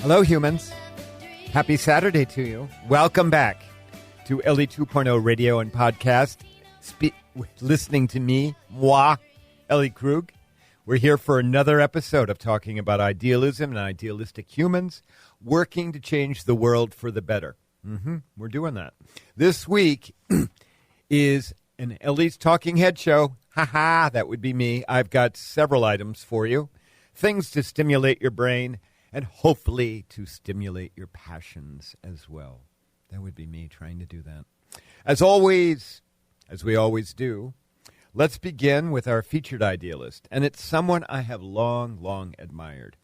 Hello, humans. Happy Saturday to you. Welcome back to Ellie 2.0 radio and podcast. Listening to me, moi, Ellie Krug. We're here for another episode of talking about idealism and idealistic humans working to change the world for the better. We're doing that. This week is an Ellie's Talking Head show. Ha, that would be me. I've got several items for you. Things to stimulate your brain and hopefully to stimulate your passions as well. That would be me trying to do that. As always, as we always do, let's begin with our featured idealist, and it's someone I have long admired.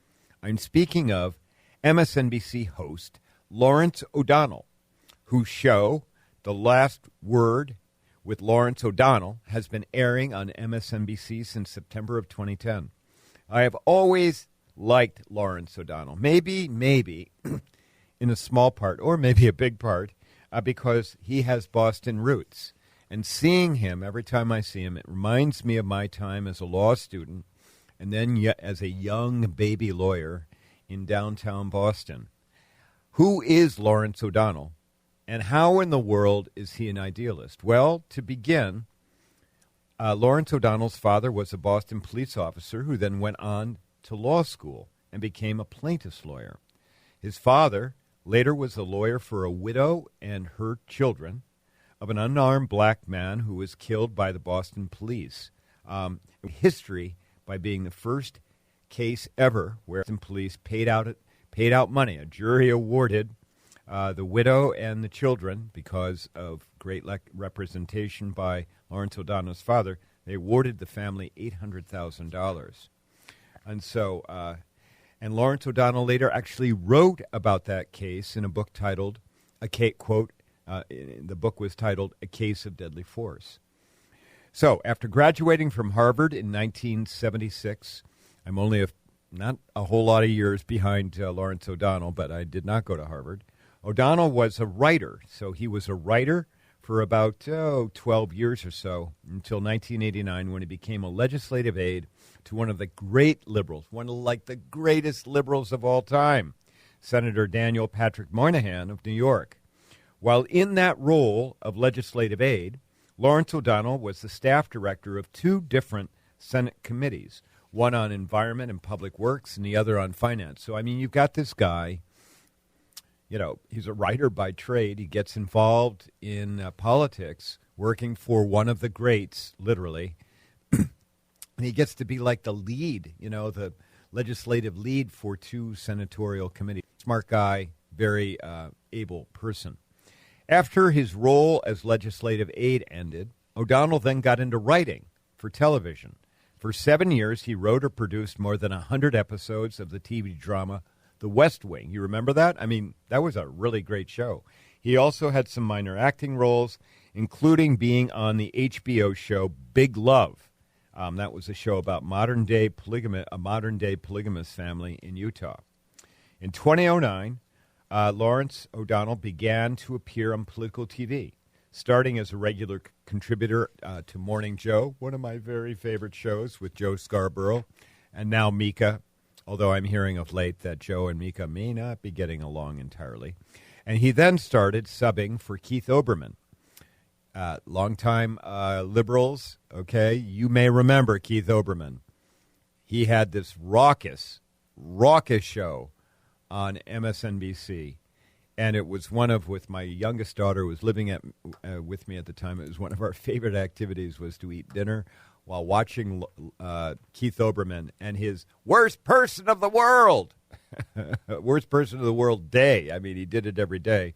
I'm speaking of MSNBC host Lawrence O'Donnell, whose show, The Last Word with Lawrence O'Donnell, has been airing on MSNBC since September of 2010. I have always liked Lawrence O'Donnell, maybe in a small part, or maybe a big part, because he has Boston roots. And seeing him, every time I see him, it reminds me of my time as a law student and then as a young baby lawyer in downtown Boston. Who is Lawrence O'Donnell, and how in the world is he an idealist? Well, to begin, Lawrence O'Donnell's father was a Boston police officer who then went on to law school and became a plaintiff's lawyer. His father later was a lawyer for a widow and her children of an unarmed black man who was killed by the Boston police. History by being the first case ever where Boston police paid out money. A jury awarded the widow and the children, because of great representation by Lawrence O'Donnell's father, they awarded the family $800,000. And so, and Lawrence O'Donnell later actually wrote about that case in a book titled, the book was titled A Case of Deadly Force. So, after graduating from Harvard in 1976, I'm only not a whole lot of years behind Lawrence O'Donnell, but I did not go to Harvard. O'Donnell was a writer, so he was a writer for about 12 years or so, until 1989, when he became a legislative aide to one of the great liberals, one of the greatest liberals of all time, Senator Daniel Patrick Moynihan of New York. While in that role of legislative aide, Lawrence O'Donnell was the staff director of two different Senate committees, one on environment and public works and the other on finance. So, I mean, you've got this guy, he's a writer by trade. He gets involved in politics, working for one of the greats, literally. And he gets to be like the lead, the legislative lead for two senatorial committees. Smart guy, very able person. After his role as legislative aide ended, O'Donnell then got into writing for television. For 7 years, he wrote or produced more than 100 episodes of the TV drama The West Wing. You remember that? I mean, that was a really great show. He also had some minor acting roles, including being on the HBO show Big Love. That was a show about a modern-day polygamous family in Utah. In 2009, Lawrence O'Donnell began to appear on political TV, starting as a regular contributor to Morning Joe, one of my very favorite shows with Joe Scarborough, and now Mika, although I'm hearing of late that Joe and Mika may not be getting along entirely. And he then started subbing for Keith Olbermann. Longtime liberals, okay, you may remember Keith Olbermann. He had this raucous show on MSNBC, and it was with my youngest daughter who was living with me at the time. It was one of our favorite activities was to eat dinner while watching Keith Olbermann and his Worst Person of the World. Worst Person of the World Day. I mean, he did it every day.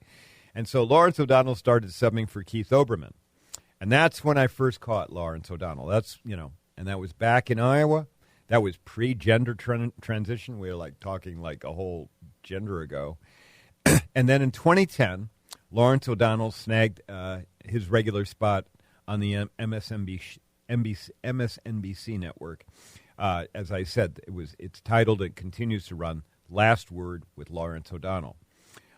And so Lawrence O'Donnell started subbing for Keith Olbermann. And that's when I first caught Lawrence O'Donnell. That's, and that was back in Iowa. That was pre-gender transition. We were talking a whole gender ago. And then in 2010, Lawrence O'Donnell snagged his regular spot on the MSNBC network. As I said, it's titled and continues to run Last Word with Lawrence O'Donnell.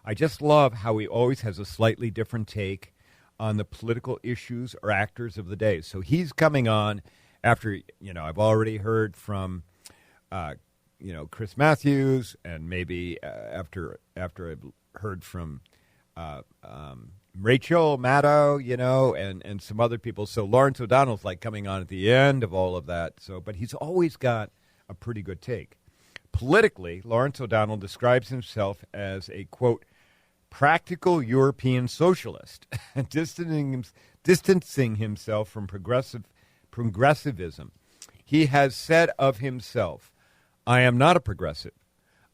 I just love how he always has a slightly different take on the political issues or actors of the day. So he's coming on after, I've already heard from, Chris Matthews, and maybe after I've heard from Rachel Maddow, and some other people. So Lawrence O'Donnell's like coming on at the end of all of that. But he's always got a pretty good take. Politically, Lawrence O'Donnell describes himself as a, quote, practical European socialist, distancing himself from progressivism. He has said of himself, I am not a progressive.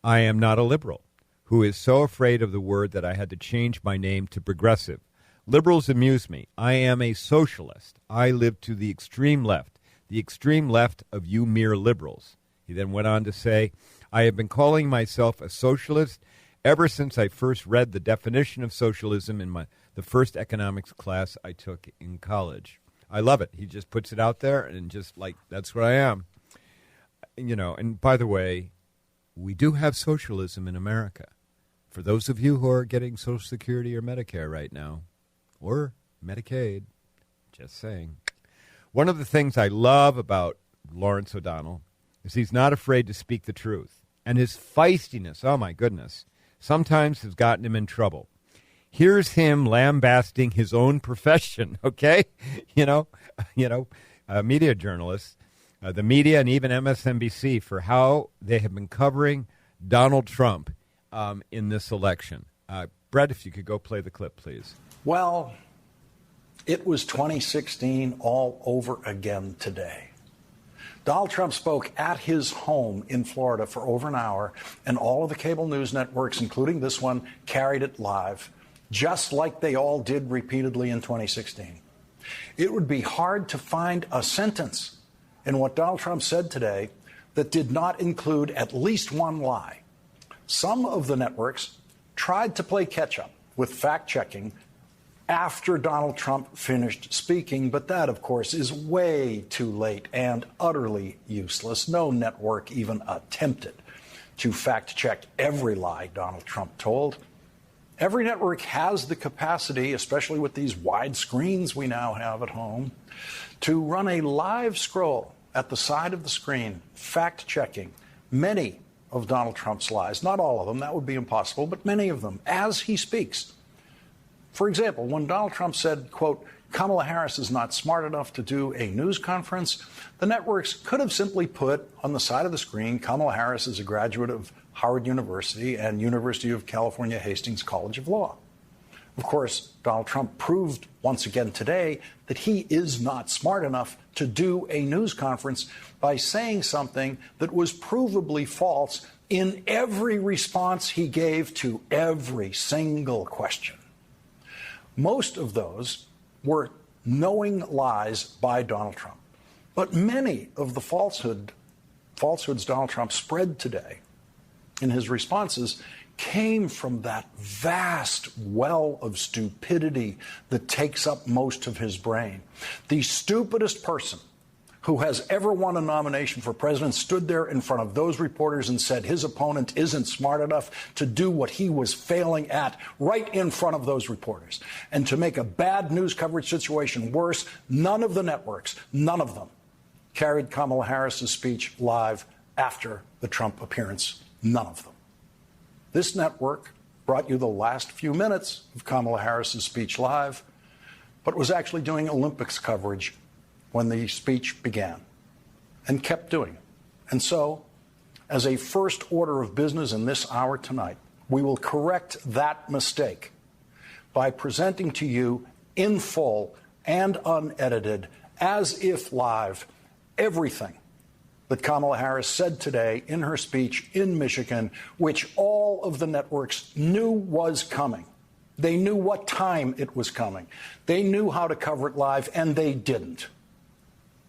I am not a liberal, who is so afraid of the word that I had to change my name to progressive. Liberals amuse me. I am a socialist. I live to the extreme left of you mere liberals. He then went on to say, I have been calling myself a socialist ever since I first read the definition of socialism in the first economics class I took in college. I love it. He just puts it out there and just like, that's what I am. And by the way, we do have socialism in America. For those of you who are getting Social Security or Medicare right now, or Medicaid, just saying. One of the things I love about Lawrence O'Donnell is he's not afraid to speak the truth. And his feistiness, oh my goodness, sometimes has gotten him in trouble. Here's him lambasting his own profession, okay? Media journalists, the media, and even MSNBC for how they have been covering Donald Trump in this election. Brett, if you could go play the clip, please. Well, it was 2016 all over again today. Donald Trump spoke at his home in Florida for over an hour, and all of the cable news networks, including this one, carried it live, just like they all did repeatedly in 2016. It would be hard to find a sentence in what Donald Trump said today that did not include at least one lie. Some of the networks tried to play catch-up with fact-checking after Donald Trump finished speaking, but that, of course, is way too late and utterly useless. No network even attempted to fact-check every lie Donald Trump told. Every network has the capacity, especially with these wide screens we now have at home, to run a live scroll at the side of the screen, fact-checking many of Donald Trump's lies. Not all of them, that would be impossible, but many of them as he speaks. For example, when Donald Trump said, quote, Kamala Harris is not smart enough to do a news conference, the networks could have simply put on the side of the screen, Kamala Harris is a graduate of Howard University and University of California Hastings College of Law. Of course, Donald Trump proved once again today that he is not smart enough to do a news conference by saying something that was provably false in every response he gave to every single question. Most of those were knowing lies by Donald Trump. But many of the falsehoods Donald Trump spread today in his responses came from that vast well of stupidity that takes up most of his brain. The stupidest person who has ever won a nomination for president stood there in front of those reporters and said his opponent isn't smart enough to do what he was failing at right in front of those reporters. And to make a bad news coverage situation worse, none of the networks, none of them, carried Kamala Harris's speech live after the Trump appearance. None of them. This network brought you the last few minutes of Kamala Harris's speech live, but was actually doing Olympics coverage when the speech began and kept doing it. And so, as a first order of business in this hour tonight, we will correct that mistake by presenting to you in full and unedited, as if live, everything that Kamala Harris said today in her speech in Michigan, which all of the networks knew was coming. They knew what time it was coming. They knew how to cover it live, and they didn't.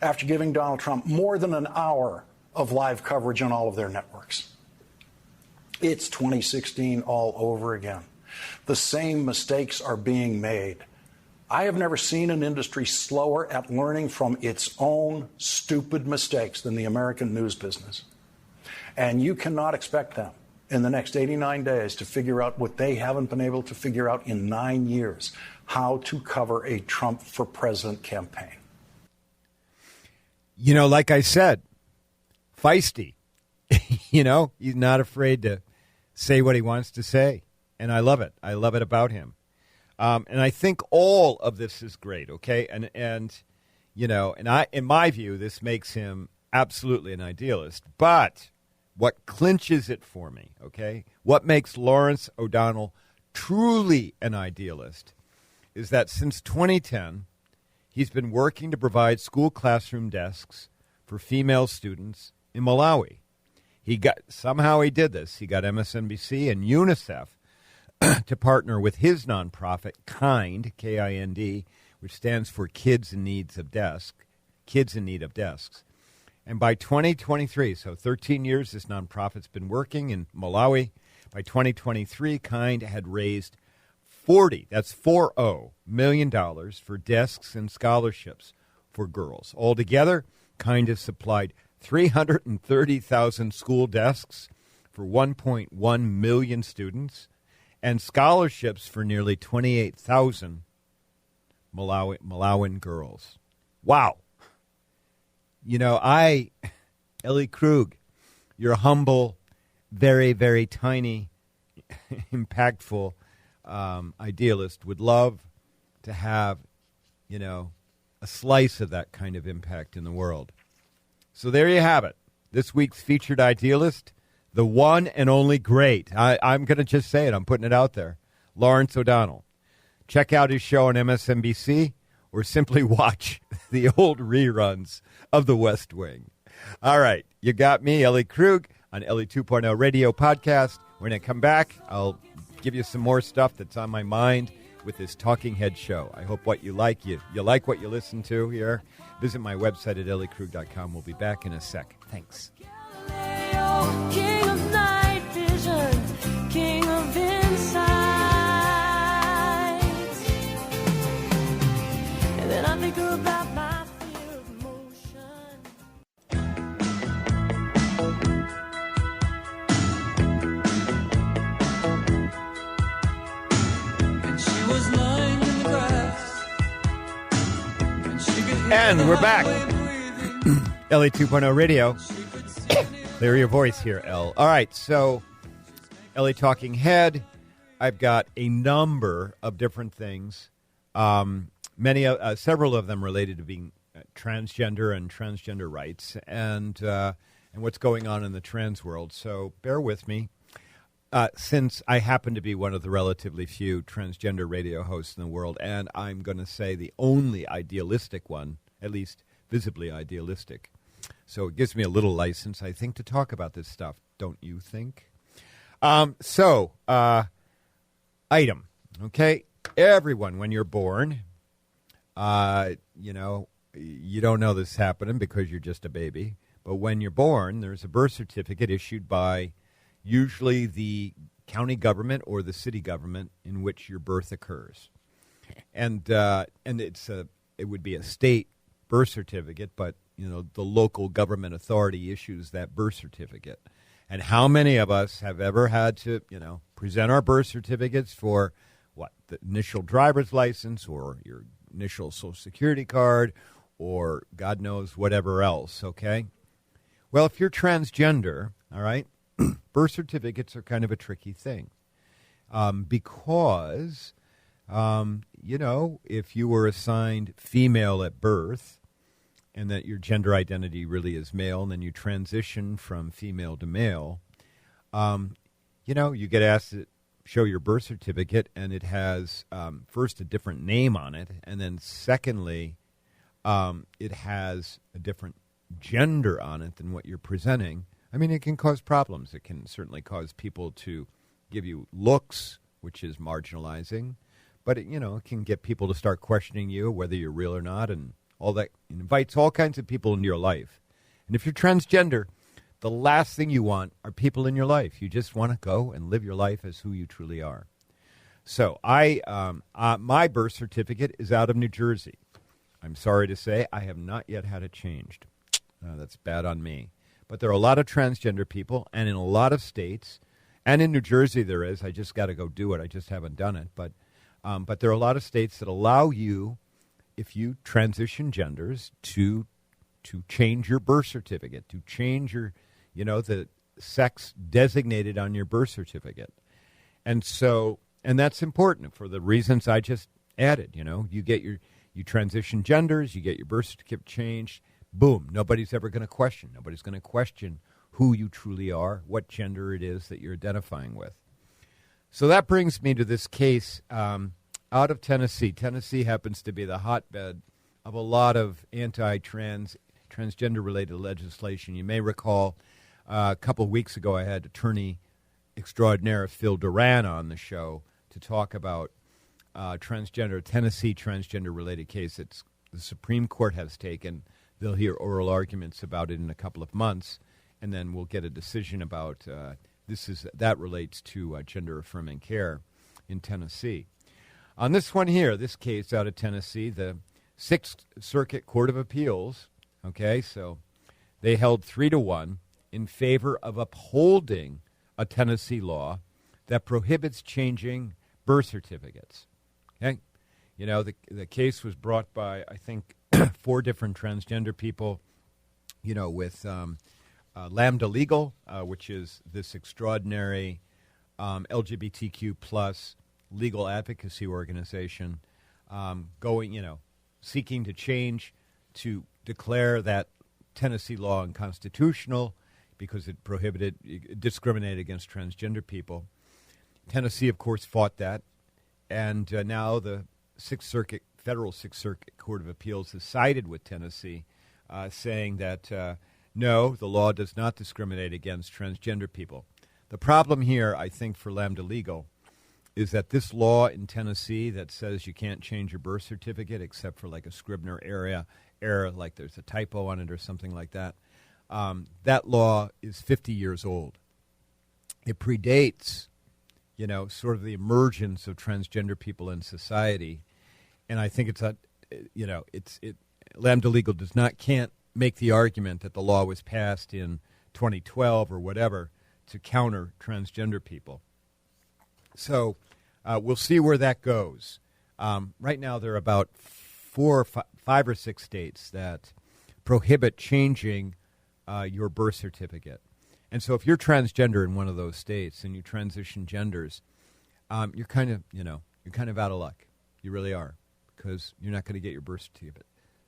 After giving Donald Trump more than an hour of live coverage on all of their networks. It's 2016 all over again. The same mistakes are being made. I have never seen an industry slower at learning from its own stupid mistakes than the American news business. And you cannot expect them in the next 89 days to figure out what they haven't been able to figure out in 9 years, how to cover a Trump for president campaign. Like I said, feisty. He's not afraid to say what he wants to say. And I love it. I love it about him. And I think all of this is great, okay? And in my view, this makes him absolutely an idealist. But what clinches it for me, okay, what makes Lawrence O'Donnell truly an idealist is that since 2010, he's been working to provide school classroom desks for female students in Malawi. Somehow he did this. He got MSNBC and UNICEF to partner with his nonprofit, KIND, K-I-N-D, which stands for Kids in Need of Desks. And by 2023, so 13 years this nonprofit's been working in Malawi, by 2023, KIND had raised $40 million for desks and scholarships for girls. Altogether, KIND has supplied 330,000 school desks for 1.1 million students and scholarships for nearly 28,000 Malawian girls. Wow. Ellie Krug, you're a humble, very, very tiny, impactful idealist, would love to have, a slice of that kind of impact in the world. So there you have it. This week's featured idealist, the one and only great. I'm going to just say it. I'm putting it out there. Lawrence O'Donnell. Check out his show on MSNBC or simply watch the old reruns of The West Wing. All right. You got me, Ellie Krug, on Ellie 2.0 Radio Podcast. When I come back, I'll give you some more stuff that's on my mind with this Talking Head show. I hope what you like. You like what you listen to here. Visit my website at elliekrug.com. We'll be back in a sec. Thanks. King of night vision, king of insight. And then I think about my fear of motion. And she was lying in the grass. And we're back. Ellie 2.0 Radio. Clear your voice here, Elle. All right, so Ellie Talking Head. I've got a number of different things. Several of them related to being transgender and transgender rights, and what's going on in the trans world. So bear with me, since I happen to be one of the relatively few transgender radio hosts in the world, and I'm going to say the only idealistic one, at least visibly idealistic. So it gives me a little license, I think, to talk about this stuff. Don't you think? Item. Okay, everyone, when you're born, you don't know this is happening because you're just a baby. But when you're born, there's a birth certificate issued by usually the county government or the city government in which your birth occurs. And it would be a state birth certificate, but the local government authority issues that birth certificate. And how many of us have ever had to, present our birth certificates for the initial driver's license or your initial Social Security card or God knows whatever else, okay? Well, if you're transgender, all right, birth certificates are kind of a tricky thing because, if you were assigned female at birth, and that your gender identity really is male, and then you transition from female to male, you get asked to show your birth certificate, and it has, first, a different name on it, and then secondly, it has a different gender on it than what you're presenting. I mean, it can cause problems. It can certainly cause people to give you looks, which is marginalizing, but it can get people to start questioning you, whether you're real or not, and all that. It invites all kinds of people into your life. And if you're transgender, the last thing you want are people in your life. You just want to go and live your life as who you truly are. So my birth certificate is out of New Jersey. I'm sorry to say I have not yet had it changed. That's bad on me. But there are a lot of transgender people, and in a lot of states, and in New Jersey there is. I just got to go do it. I just haven't done it. But there are a lot of states that allow you, if you transition genders, to change your birth certificate, to change your, sex designated on your birth certificate. And that's important for the reasons I just added. You transition genders, you get your birth certificate changed, boom, nobody's ever going to question. Nobody's going to question who you truly are, what gender it is that you're identifying with. So that brings me to this case out of Tennessee. Tennessee happens to be the hotbed of a lot of transgender-related legislation. You may recall a couple of weeks ago I had Attorney Extraordinaire Phil Duran on the show to talk about Tennessee transgender-related case that the Supreme Court has taken. They'll hear oral arguments about it in a couple of months, and then we'll get a decision about that relates to gender-affirming care in Tennessee. On this one here, this case out of Tennessee, the Sixth Circuit Court of Appeals, okay, so they held 3-1 in favor of upholding a Tennessee law that prohibits changing birth certificates. Okay, the case was brought by, I think, 4 different transgender people, with Lambda Legal, which is this extraordinary LGBTQ plus legal advocacy organization, seeking to change to declare that Tennessee law unconstitutional because it discriminated against transgender people. Tennessee, of course, fought that, and now the Federal Sixth Circuit Court of Appeals has sided with Tennessee, saying that no, the law does not discriminate against transgender people. The problem here, I think, for Lambda Legal is that this law in Tennessee that says you can't change your birth certificate except for like a Scribner error, like there's a typo on it or something like that, that law is 50 years old. It predates, sort of the emergence of transgender people in society, and I think Lambda Legal can't make the argument that the law was passed in 2012 or whatever to counter transgender people. So we'll see where that goes. Right now there are about 5 or 6 states that prohibit changing your birth certificate. And so if you're transgender in one of those states and you transition genders, you're kind of out of luck. You really are, because you're not going to get your birth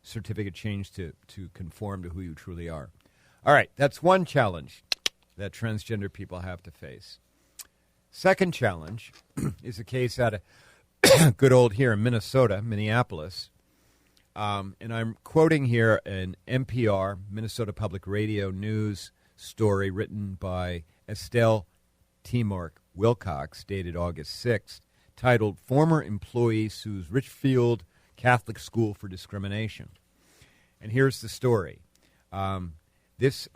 certificate changed to conform to who you truly are. All right, that's one challenge that transgender people have to face. Second challenge is a case out of good old here in Minneapolis. And I'm quoting here an NPR, Minnesota Public Radio News story written by Estelle Timork Wilcox, dated August 6th, titled "Former Employee Sues Richfield Catholic School for Discrimination." And here's the story. Let's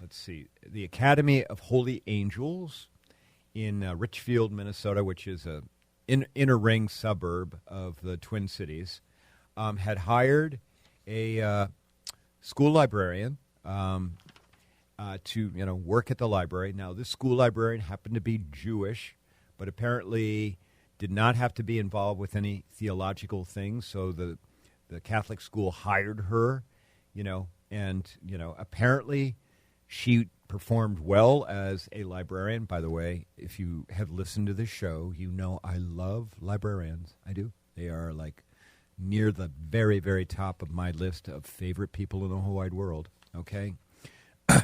see, the Academy of Holy Angels in Richfield, Minnesota, which is a inner ring suburb of the Twin Cities, had hired a school librarian to work at the library. Now, this school librarian happened to be Jewish, but apparently did not have to be involved with any theological things. So the Catholic school hired her, and apparently she performed well as a librarian. By the way, if you have listened to this show, I love librarians. I do. They are like near the very, very top of my list of favorite people in the whole wide world, okay?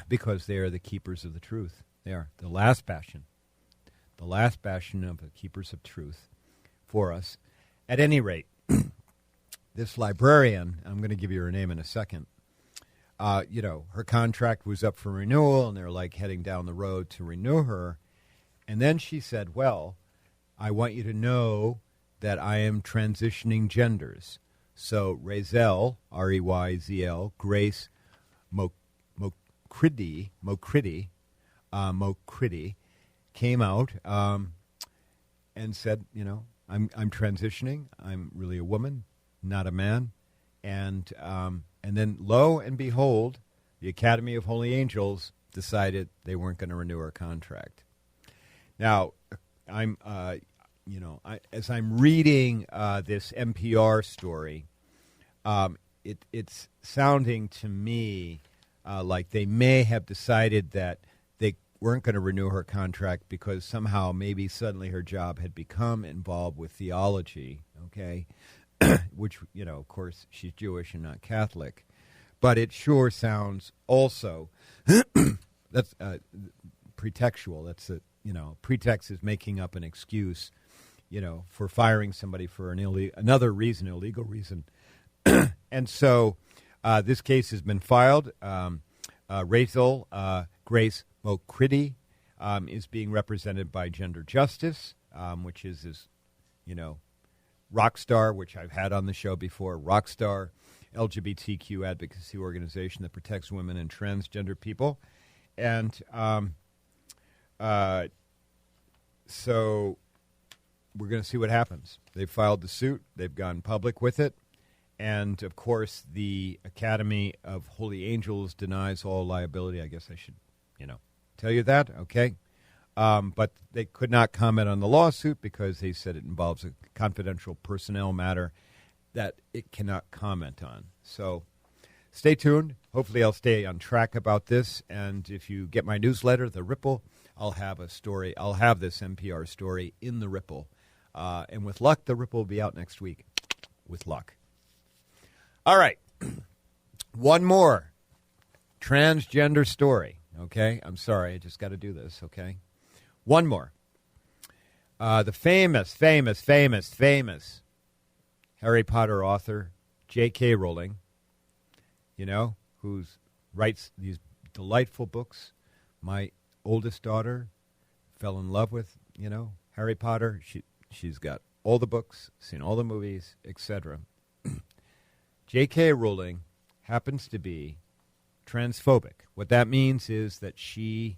Because they are the keepers of the truth. They are the last bastion of the keepers of truth for us. At any rate, this librarian, I'm going to give you her name in a second, her contract was up for renewal, and they're like heading down the road to renew her. And then she said, well, I want you to know that I am transitioning genders. So Rayzel, R-E-Y-Z-L, Grace Mocridi came out and said, I'm transitioning. I'm really a woman, not a man. And then, lo and behold, the Academy of Holy Angels decided they weren't going to renew her contract. Now, as I'm reading this NPR story, it's sounding to me like they may have decided that they weren't going to renew her contract because somehow maybe suddenly her job had become involved with theology, okay, which, of course, she's Jewish and not Catholic. But it sure sounds also, that's pretextual. That's pretext is making up an excuse, for firing somebody for another reason, illegal reason. And so this case has been filed. Rachel Grace Mocritti is being represented by Gender Justice, which is this, Rockstar, which I've had on the show before, Rockstar LGBTQ advocacy organization that protects women and transgender people. And so we're going to see what happens. They've filed the suit. They've gone public with it. And, of course, the Academy of Holy Angels denies all liability. I guess I should, tell you that, okay? But they could not comment on the lawsuit because they said it involves a confidential personnel matter that it cannot comment on. So stay tuned. Hopefully I'll stay on track about this. And if you get my newsletter, The Ripple, I'll have a story. I'll have this NPR story in The Ripple. And with luck, The Ripple will be out next week. With luck. All right. One more transgender story, okay? I'm sorry. I just got to do this, okay? One more. The famous Harry Potter author, J.K. Rowling, who writes these delightful books. My oldest daughter fell in love with, Harry Potter. She's got all the books, seen all the movies, etc. J.K. Rowling happens to be transphobic. What that means is that she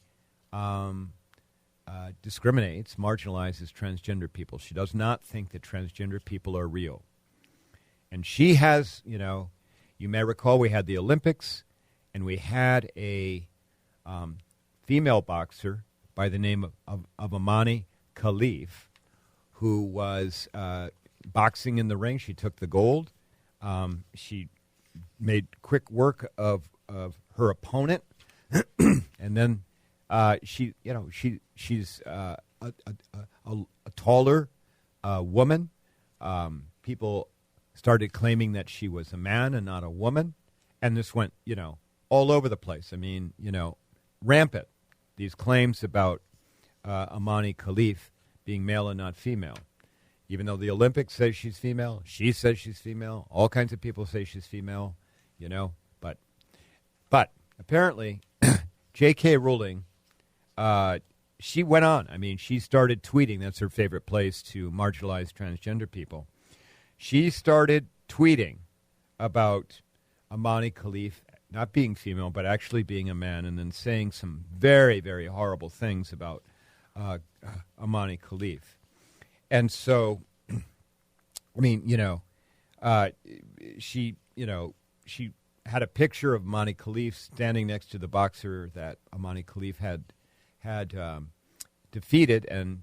discriminates, marginalizes transgender people. She does not think that transgender people are real. And she has, you may recall we had the Olympics, and we had a female boxer by the name of Amani Khalif, who was boxing in the ring. She took the gold. She made quick work of her opponent, and then she's a taller woman. People started claiming that she was a man and not a woman, and this went all over the place. I mean, rampant. These claims about Amani Khalif being male and not female. Even though the Olympics says she's female, she says she's female. All kinds of people say she's female, But apparently, J.K. Rowling, she went on. I mean, she started tweeting. That's her favorite place to marginalize transgender people. She started tweeting about Amani Khalif not being female, but actually being a man, and then saying some very, very horrible things about Amani Khalif. And so, I mean, she had a picture of Amani Khalif standing next to the boxer that Amani Khalif had defeated, and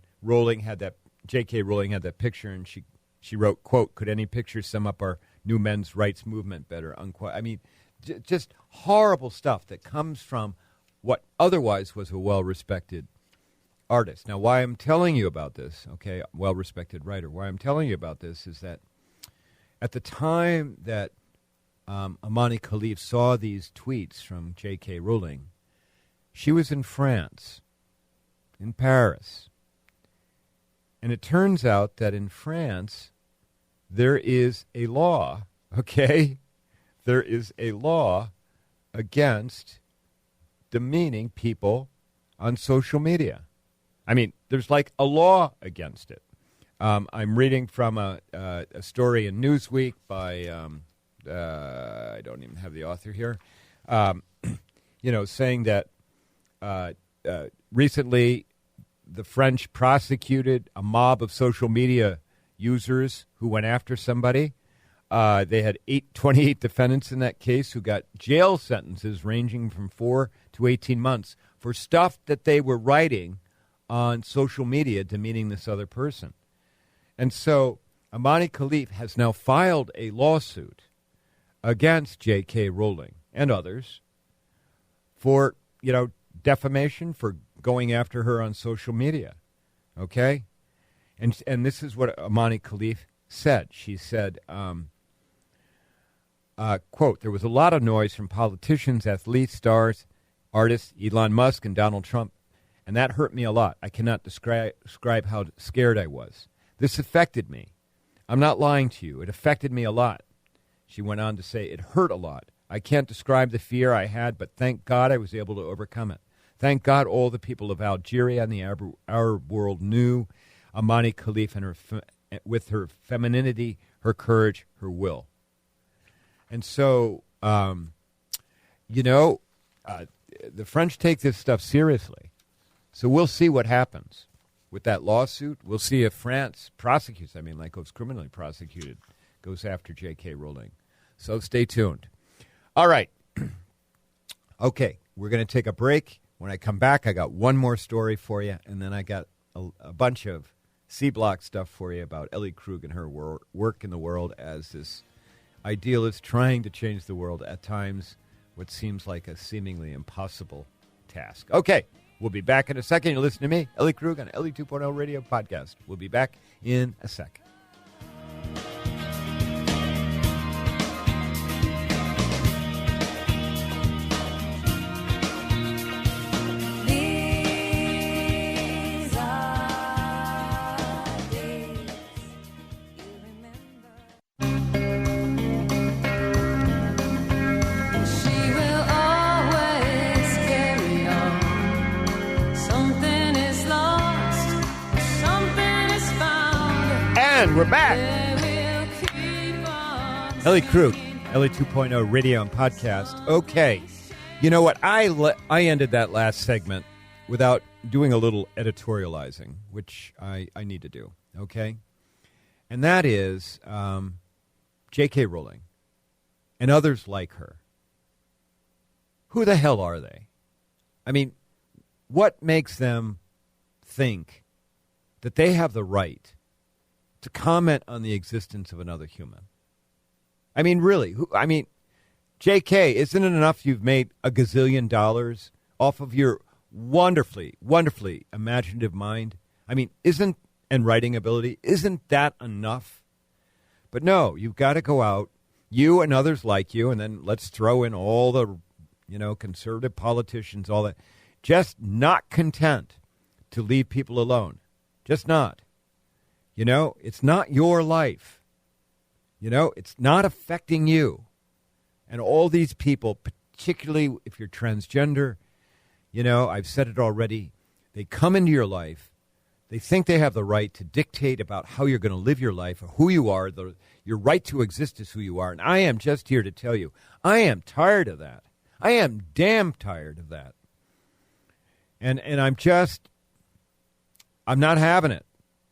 J.K. Rowling had that picture, and she wrote, quote, "Could any picture sum up our new men's rights movement better?" Unquote. I mean, just horrible stuff that comes from what otherwise was a well-respected artist. Now, why I'm telling you about this, okay, well-respected writer, why I'm telling you about this is that at the time that Amani Khalif saw these tweets from J.K. Rowling, she was in France, in Paris. And it turns out that in France, there is a law, okay? There is a law against demeaning people on social media. I mean, there's like a law against it. I'm reading from a story in Newsweek by, I don't even have the author here, saying that recently the French prosecuted a mob of social media users who went after somebody. They had 28 defendants in that case who got jail sentences ranging from 4 to 18 months for stuff that they were writing on social media demeaning this other person. And so Amani Khalif has now filed a lawsuit against J.K. Rowling and others for, defamation, for going after her on social media. Okay? And this is what Amani Khalif said. She said, quote, there was a lot of noise from politicians, athletes, stars, artists, Elon Musk and Donald Trump, and that hurt me a lot. I cannot describe how scared I was. This affected me. I'm not lying to you. It affected me a lot. She went on to say, it hurt a lot. I can't describe the fear I had, but thank God I was able to overcome it. Thank God all the people of Algeria and the Arab world knew Amani Khalif and with her femininity, her courage, her will. And so, the French take this stuff seriously. So we'll see what happens with that lawsuit. We'll see if France prosecutes, goes criminally prosecuted, goes after J.K. Rowling. So stay tuned. All right. Okay, we're going to take a break. When I come back, I got one more story for you, and then I got a bunch of C-Block stuff for you about Ellie Krug and her work in the world as this idealist trying to change the world, at times what seems like a seemingly impossible task. Okay, we'll be back in a second. You're listening to me, Ellie Krug, on Ellie 2.0 Radio Podcast. We'll be back in a second. And we're back. Ellie Krug, Ellie 2.0 Radio and Podcast. Okay. You know what? I ended that last segment without doing a little editorializing, which I need to do. Okay? And that is J.K. Rowling and others like her. Who the hell are they? I mean, what makes them think that they have the right to comment on the existence of another human? I mean, really? J.K., isn't it enough you've made a gazillion dollars off of your wonderfully, wonderfully imaginative mind? And writing ability, isn't that enough? But no, you've got to go out, you and others like you, and then let's throw in all the, conservative politicians, all that, just not content to leave people alone. Just not. It's not your life. It's not affecting you. And all these people, particularly if you're transgender, I've said it already, they come into your life. They think they have the right to dictate about how you're going to live your life, or who you are. Your right to exist is who you are. And I am just here to tell you, I am tired of that. I am damn tired of that. And I'm not having it,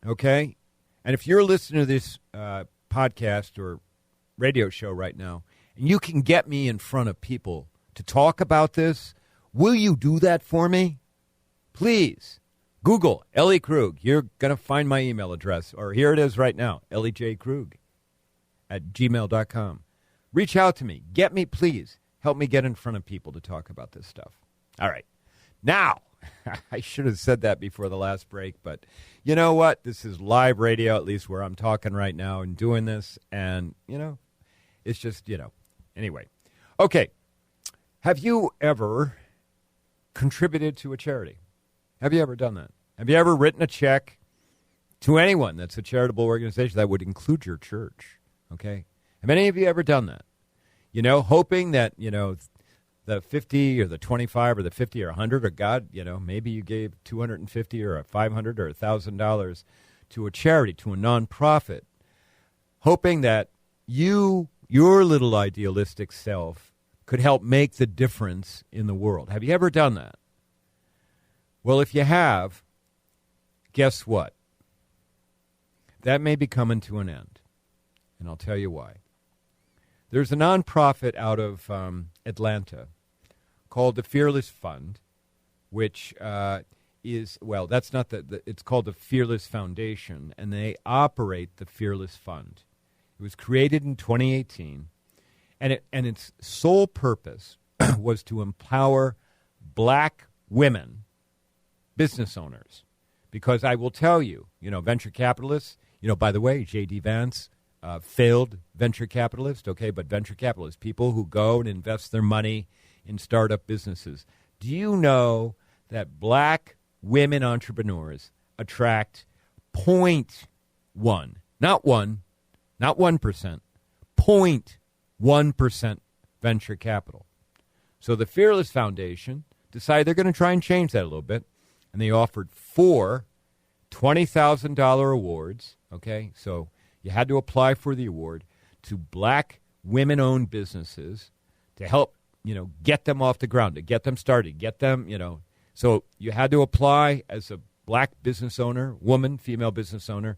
okay? And if you're listening to this podcast or radio show right now, and you can get me in front of people to talk about this, will you do that for me? Please. Google Ellie Krug. You're going to find my email address, or here it is right now, elliejkrug@gmail.com. Reach out to me. Get me, please. Help me get in front of people to talk about this stuff. All right. Now, I should have said that before the last break, but you know what? This is live radio, at least where I'm talking right now and doing this, and, it's just, Anyway. Okay. Have you ever contributed to a charity? Have you ever done that? Have you ever written a check to anyone that's a charitable organization? That would include your church, okay? Have any of you ever done that? Hoping that, the 50 or the 25 or the 50 or 100, or God, maybe you gave $250 or $500 or $1,000 to a charity, to a nonprofit, hoping that your little idealistic self could help make the difference in the world. Have you ever done that? Well, if you have, guess what? That may be coming to an end, and I'll tell you why. There's a nonprofit out of Atlanta called the Fearless Fund, which is, well, that's not it's called the Fearless Foundation, and they operate the Fearless Fund. It was created in 2018, and its sole purpose was to empower black women business owners. Because I will tell you, venture capitalists, by the way, J.D. Vance, failed venture capitalist, okay, but venture capitalists, people who go and invest their money in startup businesses. Do you know that black women entrepreneurs attract 0.1, not 1%, 0.1% venture capital? So the Fearless Foundation decided they're going to try and change that a little bit, and they offered 4 $20,000 awards, okay? So you had to apply for the award to black women-owned businesses to help, get them off the ground, to get them started, get them, So you had to apply as a black business owner, woman, female business owner,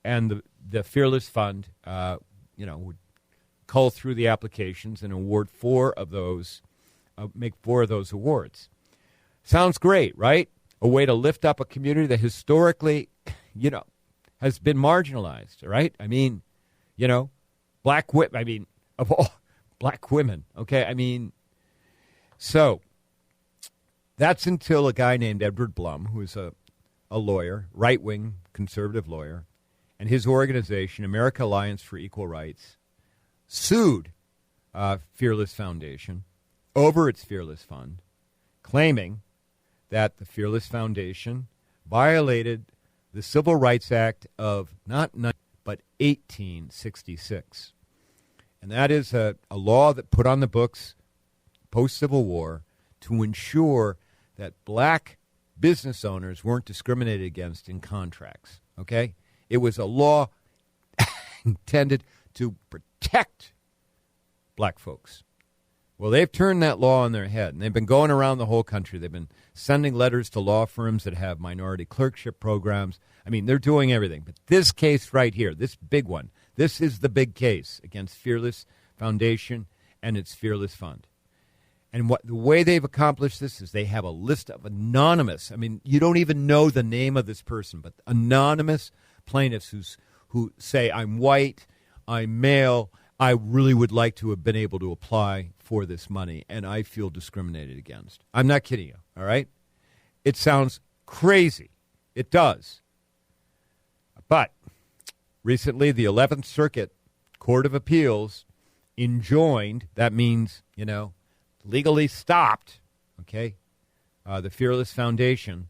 and the Fearless Fund, would cull through the applications and award 4 of those, make 4 of those awards. Sounds great, right? A way to lift up a community that historically, has been marginalized, right? I mean, black women, of all black women, okay? So that's until a guy named Edward Blum, who is a lawyer, right-wing conservative lawyer, and his organization, American Alliance for Equal Rights, sued Fearless Foundation over its Fearless Fund, claiming that the Fearless Foundation violated the Civil Rights Act of not 1866. And that is a law that put on the books post-Civil War to ensure that black business owners weren't discriminated against in contracts, okay? It was a law intended to protect black folks. Well, they've turned that law on their head, and they've been going around the whole country. They've been sending letters to law firms that have minority clerkship programs. They're doing everything. But this case right here, this big one, this is the big case against Fearless Foundation and its Fearless Fund. And the way they've accomplished this is they have a list of anonymous, you don't even know the name of this person, but anonymous plaintiffs who say, I'm white, I'm male, I really would like to have been able to apply for this money, and I feel discriminated against. I'm not kidding you, all right? It sounds crazy. It does. But recently, the 11th Circuit Court of Appeals enjoined, that means, legally stopped, okay, the Fearless Foundation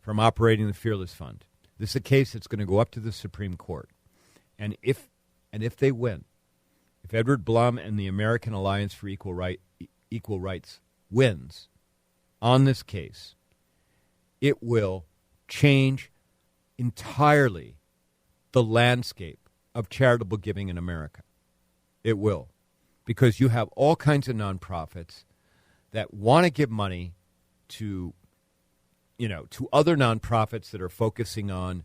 from operating the Fearless Fund. This is a case that's going to go up to the Supreme Court. And if they win, if Edward Blum and the American Alliance for Equal Rights wins on this case, it will change entirely the landscape of charitable giving in America. It will. Because you have all kinds of nonprofits that want to give money to, to other nnonprofits that are focusing on,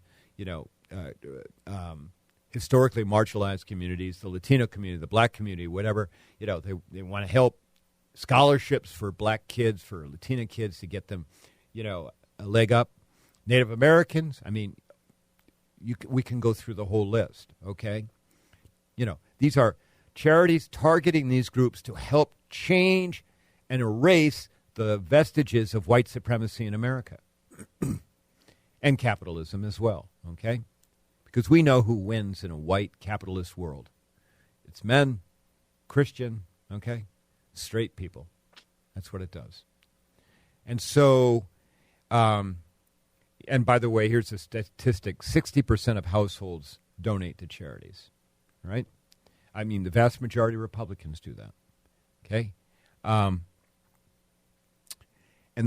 historically marginalized communities, the Latino community, the black community, whatever. They want to help scholarships for black kids, for Latina kids to get them, a leg up. Native Americans, we can go through the whole list, okay? These are charities targeting these groups to help change and erase the vestiges of white supremacy in America and capitalism as well, okay? Because we know who wins in a white capitalist world. It's men, Christian, okay? Straight people. That's what it does. And so, and by the way, here's a statistic. 60% of households donate to charities, right? The vast majority of Republicans do that, okay? And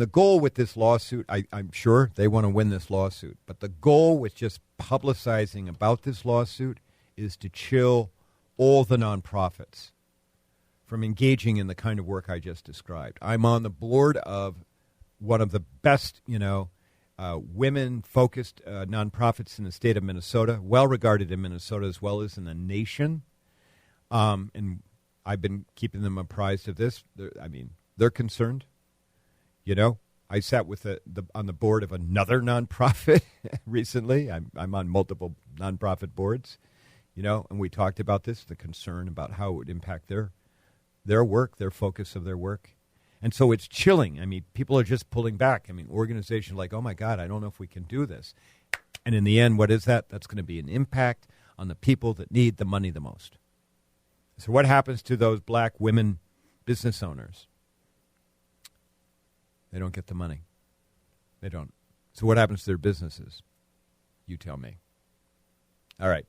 the goal with this lawsuit, I'm sure they want to win this lawsuit, but the goal with just publicizing about this lawsuit is to chill all the nonprofits from engaging in the kind of work I just described. I'm on the board of one of the best, women-focused nonprofits in the state of Minnesota, well-regarded in Minnesota as well as in the nation. And I've been keeping them apprised of this. They're concerned. I sat with on the board of another nonprofit recently. I'm on multiple nonprofit boards, and we talked about this, the concern about how it would impact their work, their focus of their work. And so it's chilling. I mean, people are just pulling back. I mean, organizations like, oh, my God, I don't know if we can do this. And in the end, what is that? That's going to be an impact on the people that need the money the most. So what happens to those black women business owners? They don't get the money. They don't. So what happens to their businesses? You tell me. All right,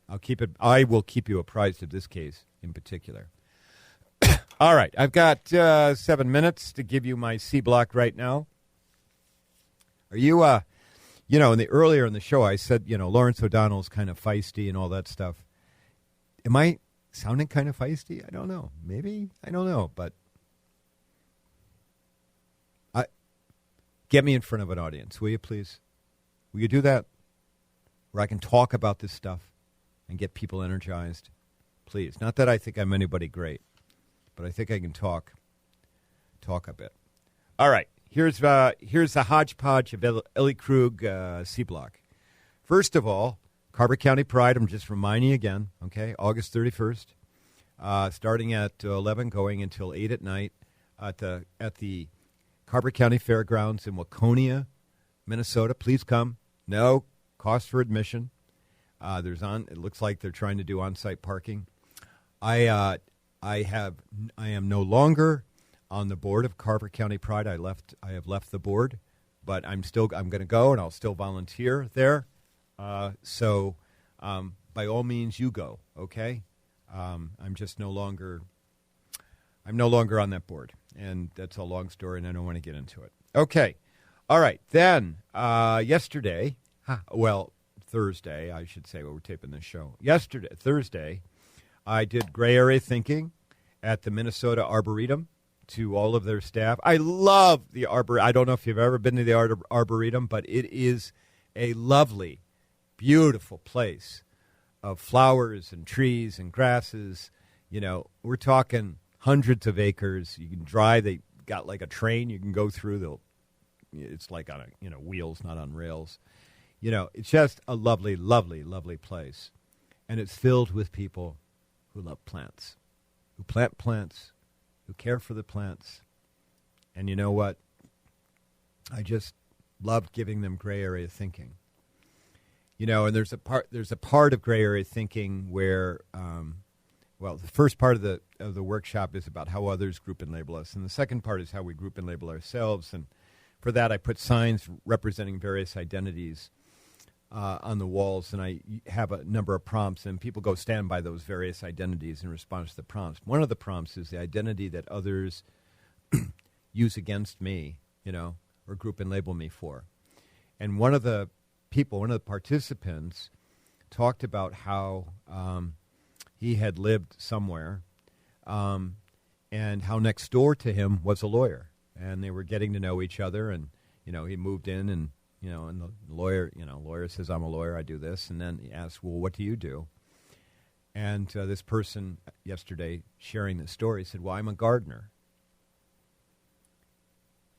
I will keep you apprised of this case in particular. All right, I've got 7 minutes to give you my C block right now. Are you, earlier in the show I said, Lawrence O'Donnell's kind of feisty and all that stuff. Am I sounding kind of feisty? I don't know. Maybe. I don't know. But get me in front of an audience, will you please? Will you do that? Where I can talk about this stuff and get people energized. Please. Not that I think I'm anybody great, but I think I can talk a bit. All right. Here's the hodgepodge of Ellie Krug C Block. First of all, Carver County Pride, I'm just reminding you again, okay, August 31st, starting at 11, going until 8 at night at the Carver County Fairgrounds in Waconia, Minnesota. Please come. No cost for admission. It looks like they're trying to do on-site parking. I am no longer on the board of Carver County Pride. I have left the board, but I'm going to go and I'll still volunteer there. So by all means, you go. Okay. I'm no longer on that board, and that's a long story, and I don't want to get into it. Okay. All right. Then Thursday, I should say, we're taping this show. Thursday, I did gray area thinking at the Minnesota Arboretum to all of their staff. I love the Arboretum. I don't know if you've ever been to the Arboretum, but it is a lovely, beautiful place of flowers and trees and grasses. We're talking hundreds of acres. You can drive. They got like a train you can go through. It's like on wheels, not on rails. It's just a lovely, lovely, lovely place. And it's filled with people who love plants, who plant plants, who care for the plants. And you know what? I just loved giving them gray area thinking. And there's a part of gray area thinking where, the first part of the workshop is about how others group and label us. And the second part is how we group and label ourselves. And for that, I put signs representing various identities on the walls, and I have a number of prompts, and people go stand by those various identities in response to the prompts. One of the prompts is the identity that others use against me, or group and label me for. And one of the participants, talked about how he had lived somewhere and how next door to him was a lawyer, and they were getting to know each other, and, he moved in and the lawyer says, I'm a lawyer, I do this. And then he asks, well, what do you do? And this person yesterday sharing the story said, well, I'm a gardener.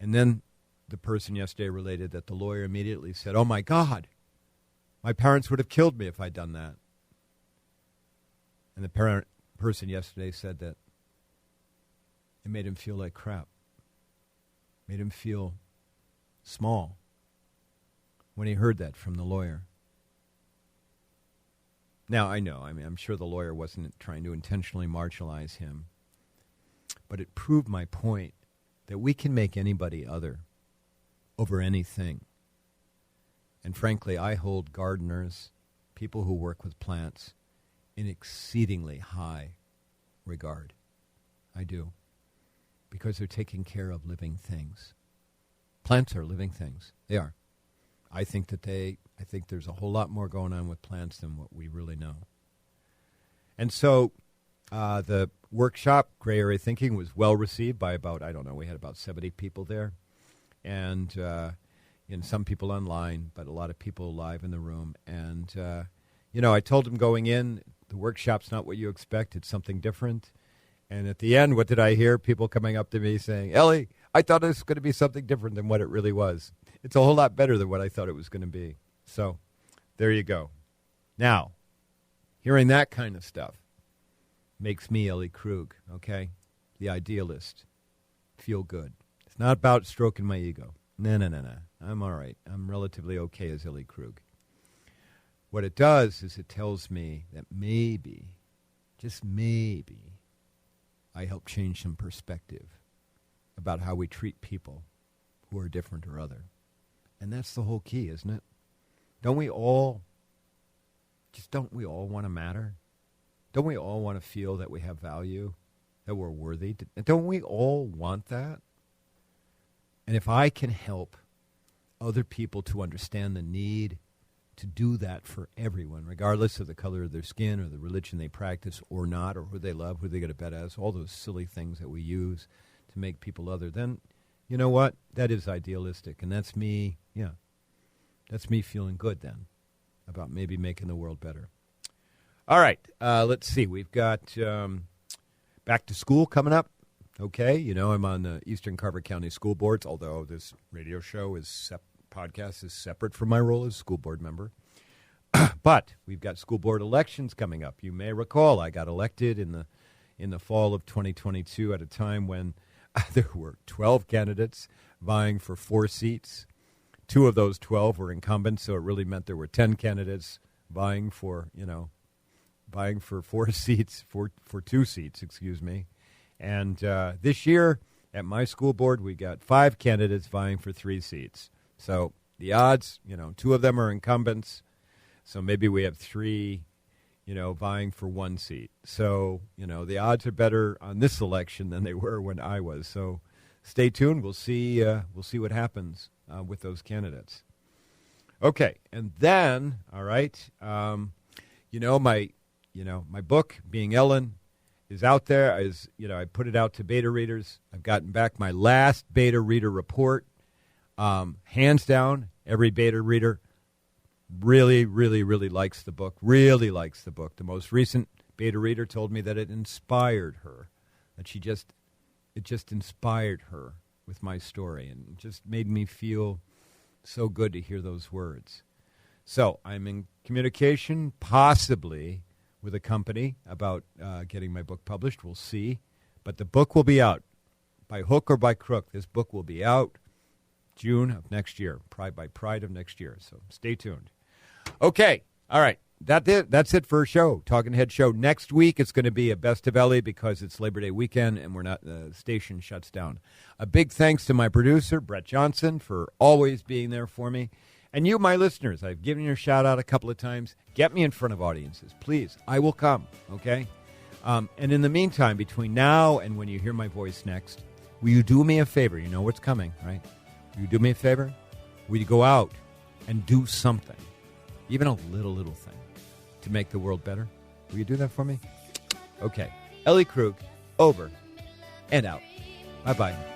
And then the person yesterday related that the lawyer immediately said, oh, my God, my parents would have killed me if I'd done that. And the person yesterday said that it made him feel like crap, made him feel small when he heard that from the lawyer. Now, I'm sure the lawyer wasn't trying to intentionally marginalize him, but it proved my point that we can make anybody other over anything. And frankly, I hold gardeners, people who work with plants, in exceedingly high regard. I do. Because they're taking care of living things. Plants are living things. They are. I think there's a whole lot more going on with plants than what we really know. And so the workshop, Gray Area Thinking, was well received by we had about 70 people there. And some people online, but a lot of people live in the room. And, I told them going in, the workshop's not what you expect. It's something different. And at the end, what did I hear? People coming up to me saying, Ellie, I thought it was going to be something different than what it really was. It's a whole lot better than what I thought it was going to be. So there you go. Now, hearing that kind of stuff makes me, Ellie Krug, okay, the idealist, feel good. It's not about stroking my ego. No. I'm all right. I'm relatively okay as Ellie Krug. What it does is it tells me that maybe, just maybe, I help change some perspective about how we treat people who are different or other. And that's the whole key, isn't it? Don't we all want to matter? Don't we all want to feel that we have value, that we're worthy? Don't we all want that? And if I can help other people to understand the need to do that for everyone, regardless of the color of their skin or the religion they practice or not, or who they love, who they go to bed as, all those silly things that we use to make people other, then you know what? That is idealistic. And that's me, that's me feeling good then about maybe making the world better. All right, let's see. We've got back to school coming up. Okay, I'm on the Eastern Carver County School Boards, although this radio show podcast is separate from my role as school board member. But we've got school board elections coming up. You may recall I got elected in the fall of 2022 at a time when there were 12 candidates vying for 4 seats. 2 of those 12 were incumbents, so it really meant there were 10 candidates vying for 4 seats, for 2 seats, excuse me. And this year at my school board, we got 5 candidates vying for 3 seats. So the odds, 2 of them are incumbents, so maybe we have 3, vying for 1 seat. So, the odds are better on this election than they were when I was. So stay tuned. We'll see what happens with those candidates. Okay, and then, all right, my book, Being Ellen, is out there. I put it out to beta readers. I've gotten back my last beta reader report. Hands down, every beta reader really, really, really likes the book, The most recent beta reader told me that it inspired her, that it just inspired her with my story, and it just made me feel so good to hear those words. So I'm in communication, possibly with a company about getting my book published. We'll see. But the book will be out. By hook or by crook, this book will be out June of next year, by Pride of next year. So stay tuned. Okay. All right. That's it for a show, Talking Head Show. Next week, it's going to be a Best of Ellie because it's Labor Day weekend and the station shuts down. A big thanks to my producer, Brett Johnson, for always being there for me. And you, my listeners, I've given you a shout-out a couple of times. Get me in front of audiences, please. I will come, okay? And in the meantime, between now and when you hear my voice next, will you do me a favor? You know what's coming, right? Will you do me a favor? Will you go out and do something, even a little thing, to make the world better? Will you do that for me? Okay. Ellie Krug, over and out. Bye-bye.